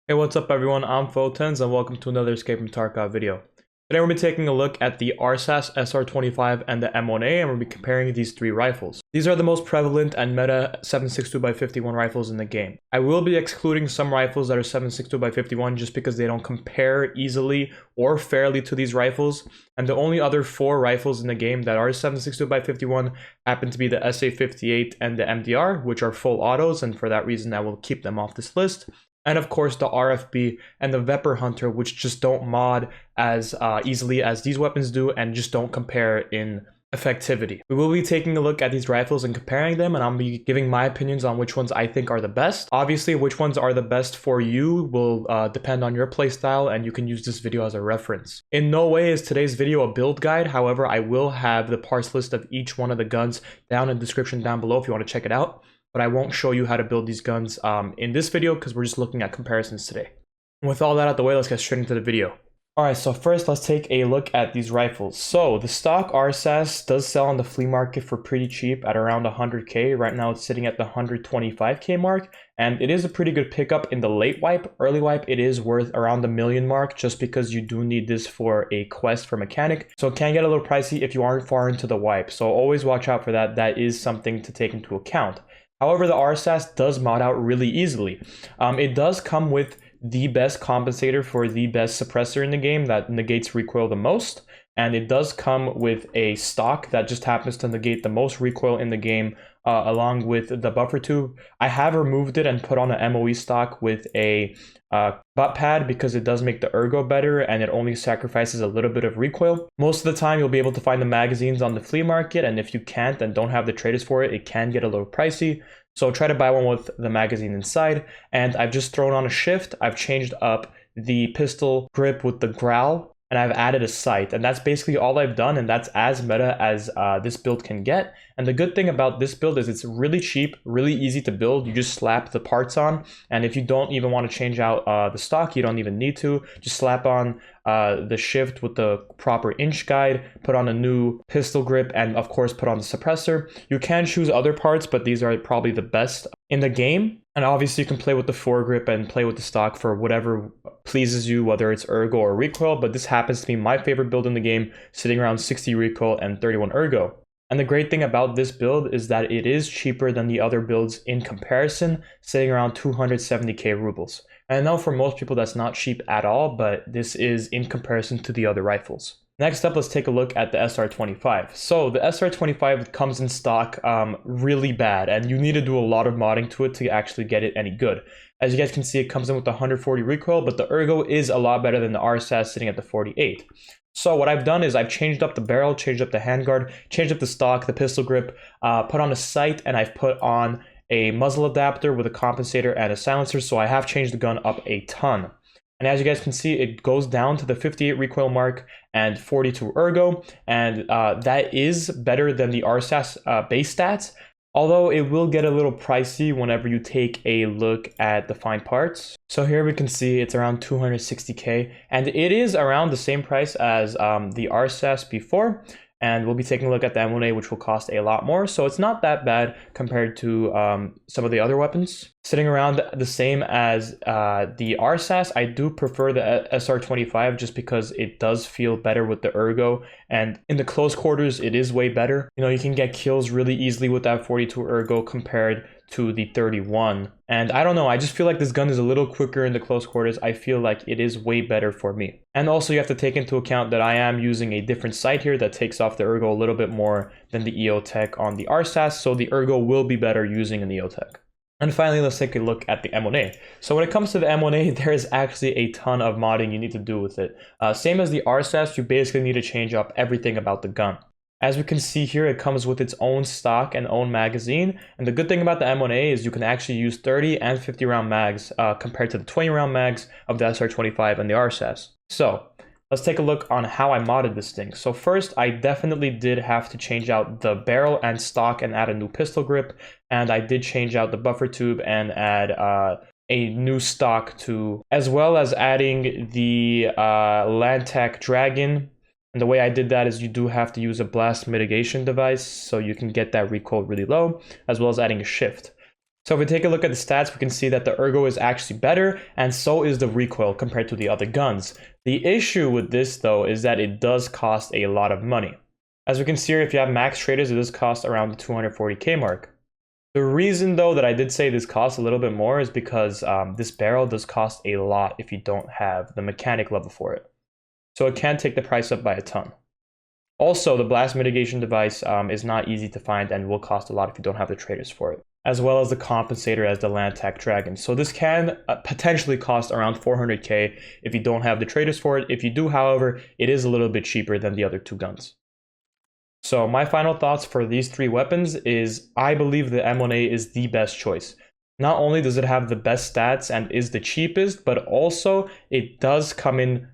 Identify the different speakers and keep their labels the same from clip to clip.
Speaker 1: Hey, what's up everyone? I'm TridentZ and welcome to another Escape From Tarkov video. Today we'll be taking a look at the RSASS SR25 and the M1A, and we'll be comparing these three rifles. These are the most prevalent and meta 7.62x51 rifles in the game. I will be excluding some rifles that are 7.62x51 just because they don't compare easily or fairly to these rifles, and the only other four rifles in the game that are 7.62x51 happen to be the SA58 and the MDR, which are full autos, and for that reason I will keep them off this list. And of course the RFB and the Vepr Hunter, which just don't mod as easily as these weapons do and just don't compare in effectivity. We will be taking a look at these rifles and comparing them, and I'll be giving my opinions on which ones I think are the best. Obviously, which ones are the best for you will depend on your playstyle, and you can use this video as a reference. In no way is today's video a build guide. However, I will have the parts list of each one of the guns down in the description down below if you want to check it out. But I won't show you how to build these guns in this video because we're just looking at comparisons today. And with all that out of the way, let's get straight into the video. Alright, so first let's take a look at these rifles. So the stock RSASS does sell on the flea market for pretty cheap at around 100k. Right now it's sitting at the 125k mark, and it is a pretty good pickup in the late wipe. Early wipe, it is worth around the million mark just because you do need this for a quest for mechanic. So it can get a little pricey if you aren't far into the wipe. So always watch out for that. That is something to take into account. However, the RSASS does mod out really easily. It does come with the best compensator for the best suppressor in the game that negates recoil the most, and it does come with a stock that just happens to negate the most recoil in the game, along with the buffer tube. I have removed it and put on an MOE stock with a butt pad because it does make the ergo better and it only sacrifices a little bit of recoil. Most of the time you'll be able to find the magazines on the flea market, and if you can't and don't have the traders for it, it can get a little pricey. So try to buy one with the magazine inside. And I've just thrown on a shift. I've changed up the pistol grip with the growl, and I've added a sight, and that's basically all I've done, and that's as meta as this build can get. And the good thing about this build is it's really cheap, really easy to build. You just slap the parts on, and if you don't even want to change out the stock, you don't even need to. Just slap on the shift with the proper inch guide, put on a new pistol grip, and of course put on the suppressor. You can choose other parts, but these are probably the best in the game. And obviously you can play with the foregrip and play with the stock for whatever pleases you, whether it's ergo or recoil, but this happens to be my favorite build in the game, sitting around 60 recoil and 31 ergo. And the great thing about this build is that it is cheaper than the other builds in comparison, sitting around 270k rubles. And I know for most people that's not cheap at all, but this is in comparison to the other rifles. Next up, let's take a look at the SR25. So the SR25 comes in stock really bad, and you need to do a lot of modding to it to actually get it any good. As you guys can see, it comes in with 140 recoil, but the ergo is a lot better than the RSASS sitting at the 48. So what I've done is I've changed up the barrel, changed up the handguard, changed up the stock, the pistol grip, put on a sight, and I've put on a muzzle adapter with a compensator and a silencer, so I have changed the gun up a ton. And as you guys can see, it goes down to the 58 recoil mark and 42 ergo, and that is better than the RSASS base stats, although it will get a little pricey whenever you take a look at the fine parts. So here we can see it's around 260k, and it is around the same price as the RSASS before. And we'll be taking a look at the M1A, which will cost a lot more. So it's not that bad compared to some of the other weapons. Sitting around the same as the RSASS, I do prefer the SR25 just because it does feel better with the ergo. And in the close quarters, it is way better. You know, you can get kills really easily with that 42 ergo compared to the 31. And I don't know, I just feel like this gun is a little quicker in the close quarters. I feel like it is way better for me. And also you have to take into account that I am using a different sight here that takes off the ergo a little bit more than the EOTech on the RSASS, so the ergo will be better using an EOTech. And finally, let's take a look at the M1A. So when it comes to the M1A, there is actually a ton of modding you need to do with it. Same as the RSASS, you basically need to change up everything about the gun. As we can see here, it comes with its own stock and own magazine. And the good thing about the M1A is you can actually use 30 and 50 round mags compared to the 20 round mags of the SR25 and the RSASS. So let's take a look on how I modded this thing. So first, I definitely did have to change out the barrel and stock and add a new pistol grip. And I did change out the buffer tube and add a new stock to, as well as adding the Landtac Dragon. And the way I did that is you do have to use a blast mitigation device so you can get that recoil really low, as well as adding a shift. So if we take a look at the stats, we can see that the ergo is actually better, and so is the recoil compared to the other guns. The issue with this though is that it does cost a lot of money. As we can see here, if you have max traders, it does cost around the 240k mark. The reason though that I did say this costs a little bit more is because this barrel does cost a lot if you don't have the mechanic level for it. So it can take the price up by a ton. Also, the blast mitigation device is not easy to find and will cost a lot if you don't have the traders for it, as well as the compensator as the Landtech Dragon. So this can potentially cost around 400k if you don't have the traders for it. If you do, however, it is a little bit cheaper than the other two guns. So my final thoughts for these three weapons is I believe the M1A is the best choice. Not only does it have the best stats and is the cheapest, but also it does come in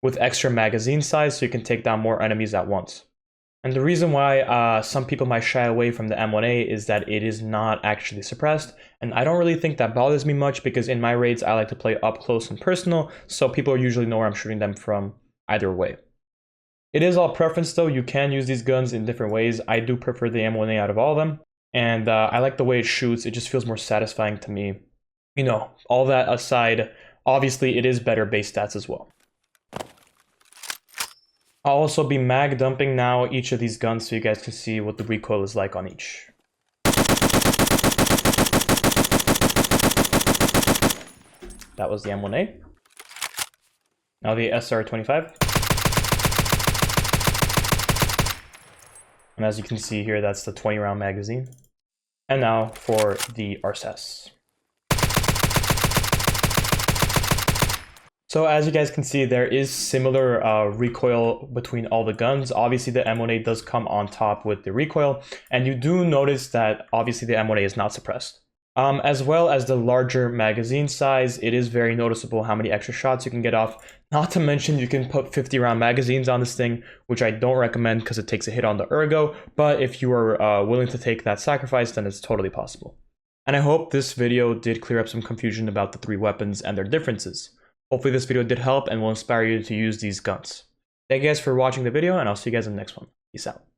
Speaker 1: with extra magazine size so you can take down more enemies at once. And the reason why some people might shy away from the M1A is that it is not actually suppressed, and I don't really think that bothers me much because in my raids I like to play up close and personal, so people usually know where I'm shooting them from either way. It is all preference though, you can use these guns in different ways. I do prefer the M1A out of all of them, and I like the way it shoots, it just feels more satisfying to me. You know, all that aside, obviously it is better base stats as well. I'll also be mag dumping now each of these guns so you guys can see what the recoil is like on each. That was the M1A. Now the SR25. And as you can see here, that's the 20 round magazine. And now for the RSASS. So as you guys can see, there is similar recoil between all the guns. Obviously the M1A does come on top with the recoil, and you do notice that obviously the M1A is not suppressed. As well as the larger magazine size, it is very noticeable how many extra shots you can get off. Not to mention you can put 50 round magazines on this thing, which I don't recommend because it takes a hit on the ergo, but if you are willing to take that sacrifice, then it's totally possible. And I hope this video did clear up some confusion about the three weapons and their differences. Hopefully this video did help and will inspire you to use these guns. Thank you guys for watching the video, and I'll see you guys in the next one. Peace out.